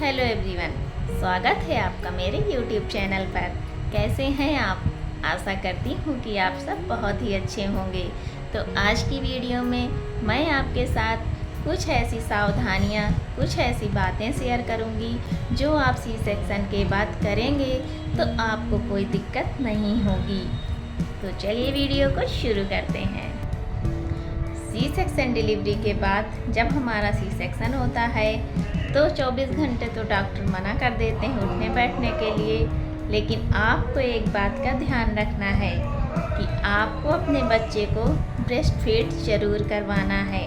Hello everyone, स्वागत है आपका मेरे YouTube चैनल पर। कैसे हैं आप? आशा करती हूँ कि आप सब बहुत ही अच्छे होंगे। तो आज की वीडियो में मैं आपके साथ कुछ ऐसी सावधानियाँ, कुछ ऐसी बातें शेयर करूँगी जो आप सी सेक्शन के बाद करेंगे तो आपको कोई दिक्कत नहीं होगी। तो चलिए वीडियो को शुरू करते हैं। सी सेक्शन डिलीवरी के बाद जब हमारा सी सेक्शन होता है तो 24 घंटे तो डॉक्टर मना कर देते हैं उठने बैठने के लिए, लेकिन आपको एक बात का ध्यान रखना है कि आपको अपने बच्चे को ब्रेस्ट फीड ज़रूर करवाना है।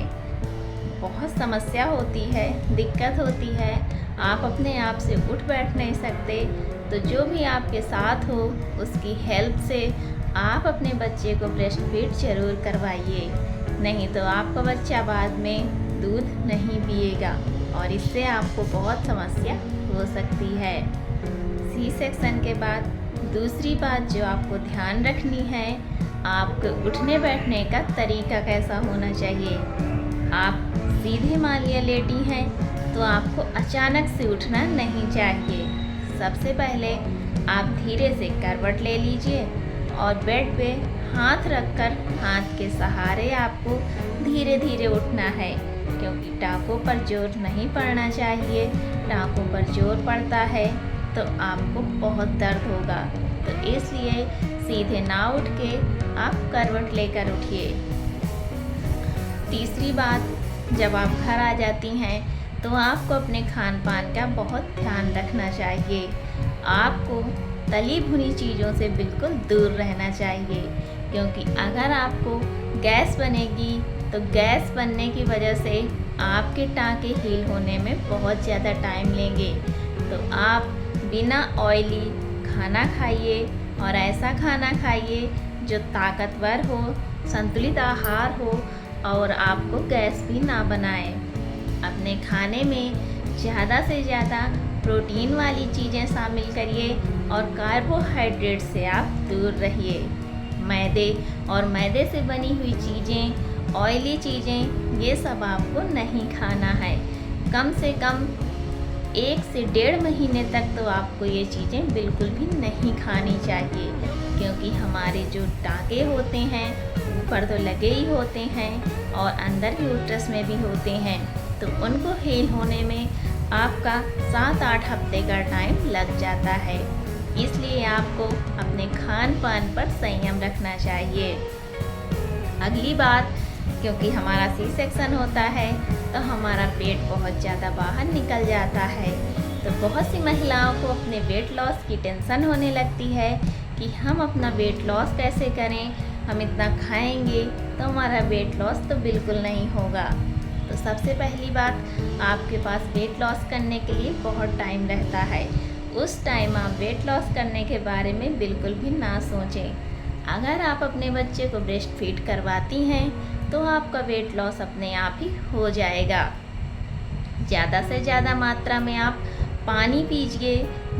बहुत समस्या होती है, दिक्कत होती है, आप अपने आप से उठ बैठ नहीं सकते, तो जो भी आपके साथ हो उसकी हेल्प से आप अपने बच्चे को ब्रेस्ट फीड ज़रूर करवाइए, नहीं तो आपका बच्चा बाद में दूध नहीं पिएगा और इससे आपको बहुत समस्या हो सकती है। सी सेक्शन के बाद दूसरी बात जो आपको ध्यान रखनी है, आपको उठने बैठने का तरीका कैसा होना चाहिए। आप सीधे मान लिया लेटी हैं तो आपको अचानक से उठना नहीं चाहिए। सबसे पहले आप धीरे से करवट ले लीजिए और बेड पे हाथ रखकर हाथ के सहारे आपको धीरे धीरे उठना है, क्योंकि टाँकों पर जोर नहीं पड़ना चाहिए। टाँकों पर जोर पड़ता है तो आपको बहुत दर्द होगा, तो इसलिए सीधे ना उठ के आप करवट लेकर उठिए। तीसरी बात, जब आप घर आ जाती हैं तो आपको अपने खान पान का बहुत ध्यान रखना चाहिए। आपको तली भुनी चीज़ों से बिल्कुल दूर रहना चाहिए, क्योंकि अगर आपको गैस बनेगी तो गैस बनने की वजह से आपके टाँके हील होने में बहुत ज़्यादा टाइम लेंगे। तो आप बिना ऑयली खाना खाइए और ऐसा खाना खाइए जो ताकतवर हो, संतुलित आहार हो और आपको गैस भी ना बनाए। अपने खाने में ज़्यादा से ज़्यादा प्रोटीन वाली चीज़ें शामिल करिए और कार्बोहाइड्रेट से आप दूर रहिए। मैदे और मैदे से बनी हुई चीज़ें, ऑयली चीज़ें, ये सब आपको नहीं खाना है। कम से कम 1 से 1.5 महीने तक तो आपको ये चीज़ें बिल्कुल भी नहीं खानी चाहिए, क्योंकि हमारे जो टाँके होते हैं ऊपर तो लगे ही होते हैं और अंदर यूट्रस में भी होते हैं, तो उनको हील होने में आपका 7-8 हफ्ते का टाइम लग जाता है। इसलिए आपको अपने खान पान पर संयम रखना चाहिए। अगली बात, क्योंकि हमारा सी सेक्शन होता है तो हमारा पेट बहुत ज़्यादा बाहर निकल जाता है, तो बहुत सी महिलाओं को अपने वेट लॉस की टेंशन होने लगती है कि हम अपना वेट लॉस कैसे करें, हम इतना खाएंगे तो हमारा वेट लॉस तो बिल्कुल नहीं होगा। तो सबसे पहली बात, आपके पास वेट लॉस करने के लिए बहुत टाइम रहता है। उस टाइम आप वेट लॉस करने के बारे में बिल्कुल भी ना सोचें। अगर आप अपने बच्चे को ब्रेस्ट फीड करवाती हैं तो आपका वेट लॉस अपने आप ही हो जाएगा। ज़्यादा से ज़्यादा मात्रा में आप पानी पीजिए,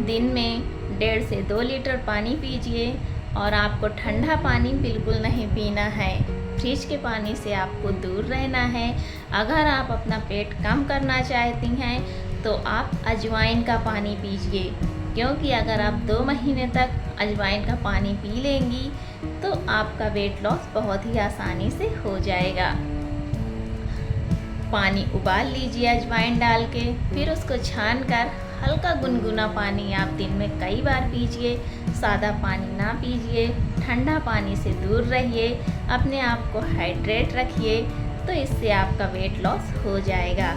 दिन में 1.5 से 2 लीटर पानी पीजिए और आपको ठंडा पानी बिल्कुल नहीं पीना है। फ्रिज के पानी से आपको दूर रहना है। अगर आप अपना पेट कम करना चाहती हैं तो आप अजवाइन का पानी पीजिए, क्योंकि अगर आप 2 महीने तक अजवाइन का पानी पी लेंगी तो आपका वेट लॉस बहुत ही आसानी से हो जाएगा। पानी उबाल लीजिए अजवाइन डाल के, फिर उसको छान कर हल्का गुनगुना पानी आप दिन में कई बार पीजिए। सादा पानी ना पीजिए, ठंडा पानी से दूर रहिए, अपने आप को हाइड्रेट रखिए, तो इससे आपका वेट लॉस हो जाएगा।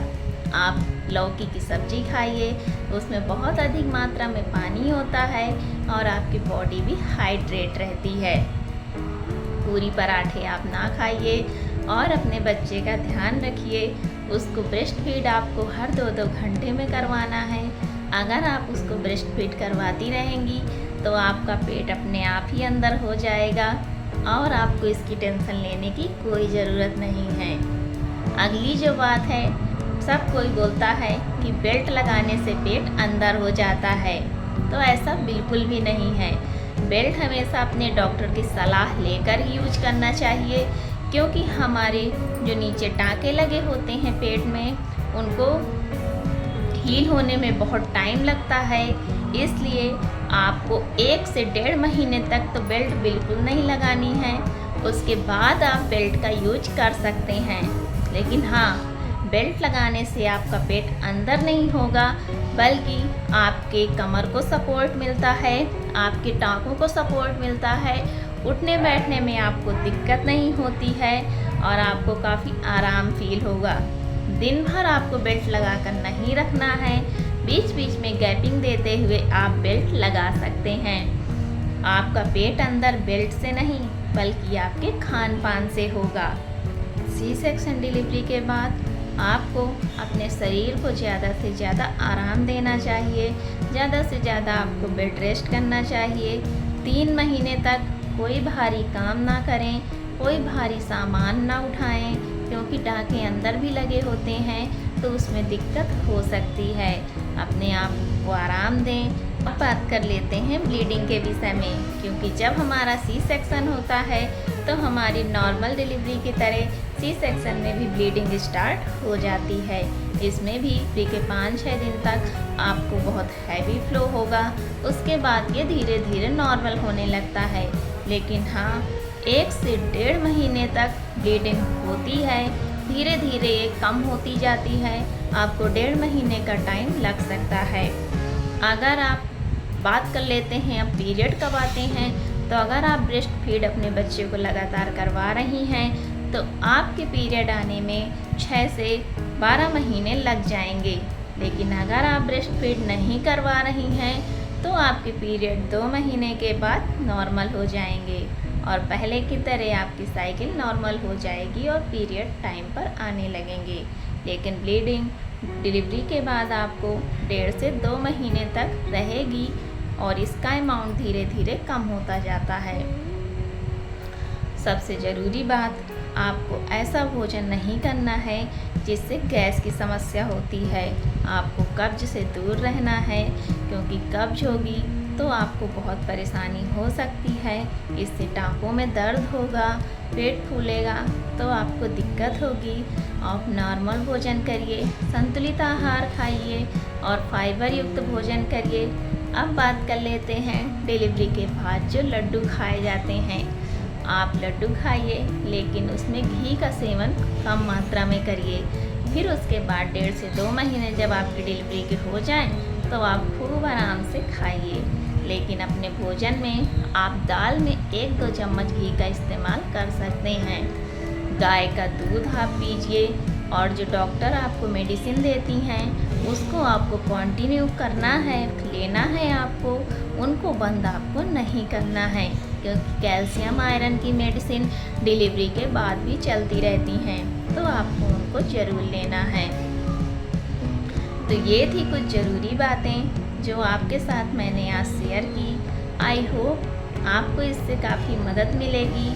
आप लौकी की सब्ज़ी खाइए, उसमें बहुत अधिक मात्रा में पानी होता है और आपकी बॉडी भी हाइड्रेट रहती है। पूरी पराठे आप ना खाइए और अपने बच्चे का ध्यान रखिए। उसको ब्रेस्ट फीड आपको हर 2-2 घंटे में करवाना है। अगर आप उसको ब्रेस्ट फीड करवाती रहेंगी तो आपका पेट अपने आप ही अंदर हो जाएगा और आपको इसकी टेंशन लेने की कोई ज़रूरत नहीं है। अगली जो बात है, सब कोई बोलता है कि बेल्ट लगाने से पेट अंदर हो जाता है, तो ऐसा बिल्कुल भी नहीं है। बेल्ट हमेशा अपने डॉक्टर की सलाह लेकर ही यूज करना चाहिए, क्योंकि हमारे जो नीचे टाँके लगे होते हैं पेट में, उनको हील होने में बहुत टाइम लगता है, इसलिए आपको 1 से 1.5 महीने तक तो बेल्ट बिल्कुल नहीं लगानी है। उसके बाद आप बेल्ट का यूज कर सकते हैं। लेकिन हाँ, बेल्ट लगाने से आपका पेट अंदर नहीं होगा, बल्कि आपके कमर को सपोर्ट मिलता है, आपके टाँकों को सपोर्ट मिलता है, उठने बैठने में आपको दिक्कत नहीं होती है और आपको काफ़ी आराम फील होगा। दिन भर आपको बेल्ट लगा कर नहीं रखना है, बीच बीच में गैपिंग देते हुए आप बेल्ट लगा सकते हैं। आपका पेट अंदर बेल्ट से नहीं बल्कि आपके खान पान से होगा। सी सेक्शन डिलीवरी के बाद आपको अपने शरीर को ज़्यादा से ज़्यादा आराम देना चाहिए, ज़्यादा से ज़्यादा आपको बेड रेस्ट करना चाहिए। 3 महीने तक कोई भारी काम ना करें, कोई भारी सामान ना उठाएं, क्योंकि टाँके अंदर भी लगे होते हैं तो उसमें दिक्कत हो सकती है। अपने आप को आराम दें। अब बात कर लेते हैं ब्लीडिंग के विषय में, क्योंकि जब हमारा सी सेक्शन होता है तो हमारी नॉर्मल डिलीवरी की तरह सी सेक्शन में भी ब्लीडिंग स्टार्ट हो जाती है। इसमें भी के 5-6 दिन तक आपको बहुत हैवी फ्लो होगा, उसके बाद ये धीरे धीरे नॉर्मल होने लगता है। लेकिन हाँ, 1 से 1.5 महीने तक ब्लीडिंग होती है, धीरे धीरे ये कम होती जाती है। आपको 1.5 महीने का टाइम लग सकता है। अगर आप बात कर लेते हैं अब पीरियड कब आते हैं, तो अगर आप ब्रेस्ट फीड अपने बच्चे को लगातार करवा रही हैं तो आपके पीरियड आने में 6 से 12 महीने लग जाएंगे। लेकिन अगर आप ब्रेस्ट फीड नहीं करवा रही हैं तो आपके पीरियड 2 महीने के बाद नॉर्मल हो जाएंगे और पहले की तरह आपकी साइकिल नॉर्मल हो जाएगी और पीरियड टाइम पर आने लगेंगे। लेकिन ब्लीडिंग डिलीवरी के बाद आपको 1.5 से 2 महीने तक रहेगी और इसका अमाउंट धीरे धीरे कम होता जाता है। सबसे ज़रूरी बात, आपको ऐसा भोजन नहीं करना है जिससे गैस की समस्या होती है। आपको कब्ज से दूर रहना है, क्योंकि कब्ज होगी तो आपको बहुत परेशानी हो सकती है। इससे टाँकों में दर्द होगा, पेट फूलेगा तो आपको दिक्कत होगी। आप नॉर्मल भोजन करिए, संतुलित आहार खाइए और फाइबर युक्त भोजन करिए। अब बात कर लेते हैं डिलीवरी के बाद जो लड्डू खाए जाते हैं। आप लड्डू खाइए, लेकिन उसमें घी का सेवन कम मात्रा में करिए। फिर उसके बाद 1.5 से 2 महीने जब आपकी डिलीवरी के हो जाएं तो आप खूब आराम से खाइए। लेकिन अपने भोजन में आप दाल में 1-2 चम्मच घी का इस्तेमाल कर सकते हैं। गाय का दूध आप पीजिए और जो डॉक्टर आपको मेडिसिन देती हैं उसको आपको कंटिन्यू करना है, लेना है आपको, उनको बंद आपको नहीं करना है, क्योंकि कैल्शियम आयरन की मेडिसिन डिलीवरी के बाद भी चलती रहती हैं, तो आपको उनको ज़रूर लेना है। तो ये थी कुछ ज़रूरी बातें जो आपके साथ मैंने आज शेयर की। आई होप आपको इससे काफ़ी मदद मिलेगी।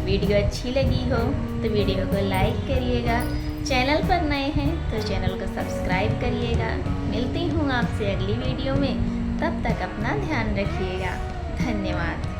वीडियो अच्छी लगी हो तो वीडियो को लाइक करिएगा, चैनल पर नए हैं तो चैनल को सब्सक्राइब करिएगा। मिलती हूँ आपसे अगली वीडियो में, तब तक अपना ध्यान रखिएगा। धन्यवाद।